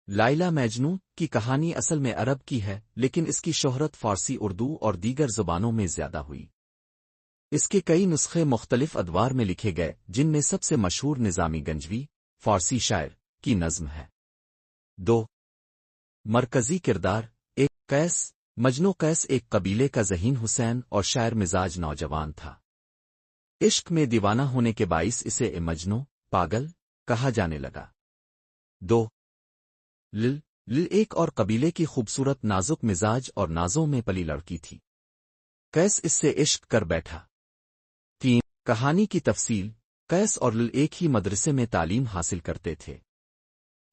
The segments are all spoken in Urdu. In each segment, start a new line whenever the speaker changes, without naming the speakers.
لائلا مجنوں کی کہانی اصل میں عرب کی ہے، لیکن اس کی شہرت فارسی، اردو اور دیگر زبانوں میں زیادہ ہوئی۔ اس کے کئی نسخے مختلف ادوار میں لکھے گئے، جن میں سب سے مشہور نظامی گنجوی، فارسی شاعر، کی نظم ہے۔ 2 مرکزی کردار: ایک قیس مجنوں قیس ایک قبیلے کا ذہین حسین اور شاعر مزاج نوجوان تھا۔ عشق میں دیوانہ ہونے کے باعث اسے مجنوں پاگل کہا جانے لگا۔ 2 لل ایک اور قبیلے کی خوبصورت نازک مزاج اور نازوں میں پلی لڑکی تھی۔ قیس اس سے عشق کر بیٹھا۔ 3 کہانی کی تفصیل: قیس اور لل ایک ہی مدرسے میں تعلیم حاصل کرتے تھے۔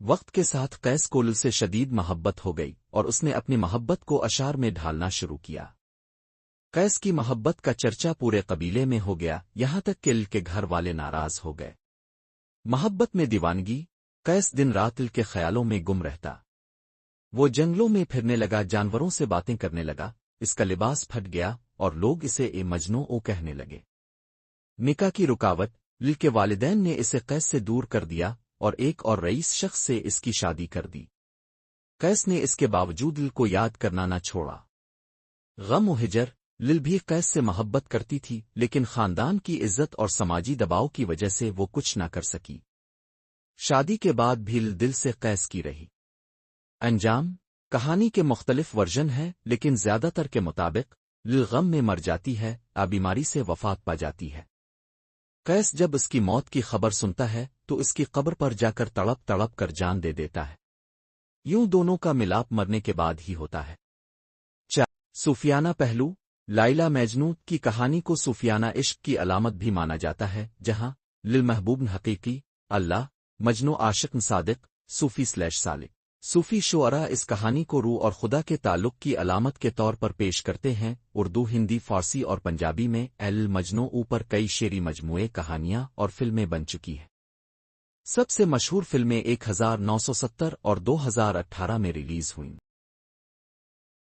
وقت کے ساتھ قیس کو لل سے شدید محبت ہو گئی اور اس نے اپنی محبت کو اشعار میں ڈھالنا شروع کیا۔ قیس کی محبت کا چرچا پورے قبیلے میں ہو گیا، یہاں تک کہ لل کے گھر والے ناراض ہو گئے۔ محبت میں دیوانگی: قیس دن رات لل کے خیالوں میں گم رہتا۔ وہ جنگلوں میں پھرنے لگا، جانوروں سے باتیں کرنے لگا، اس کا لباس پھٹ گیا اور لوگ اسے مجنوں کہنے لگے۔ نکاح کی رکاوٹ: لل کے والدین نے اسے قیس سے دور کر دیا اور ایک اور رئیس شخص سے اس کی شادی کر دی۔ قیس نے اس کے باوجود لل کو یاد کرنا نہ چھوڑا۔ غم و ہجر: لل بھی قیس سے محبت کرتی تھی، لیکن خاندان کی عزت اور سماجی دباؤ کی وجہ سے وہ کچھ نہ کر سکی۔ شادی کے بعد بھی لل دل سے قیس کی رہی۔ انجام: کہانی کے مختلف ورژن ہیں، لیکن زیادہ تر کے مطابق لل غم میں مر جاتی ہے، بیماری سے وفات پا جاتی ہے۔ قیس جب اس کی موت کی خبر سنتا ہے تو اس کی قبر پر جا کر تڑپ تڑپ کر جان دے دیتا ہے۔ یوں دونوں کا ملاپ مرنے کے بعد ہی ہوتا ہے۔ 4 صوفیانہ پہلو: لائلا مجنوں کی کہانی کو صوفیانہ عشق کی علامت بھی مانا جاتا ہے، جہاں لل محبوب حقیقی اللہ، مجنوں عاشق صادق، صوفی/سالک۔ صوفی شعراء اس کہانی کو روح اور خدا کے تعلق کی علامت کے طور پر پیش کرتے ہیں۔ اردو، ہندی، فارسی اور پنجابی میں مجنوں اوپر کئی شعری مجموعے، کہانیاں اور فلمیں بن چکی ہیں۔ سب سے مشہور فلمیں 1970 اور 2018 میں ریلیز ہوئیں۔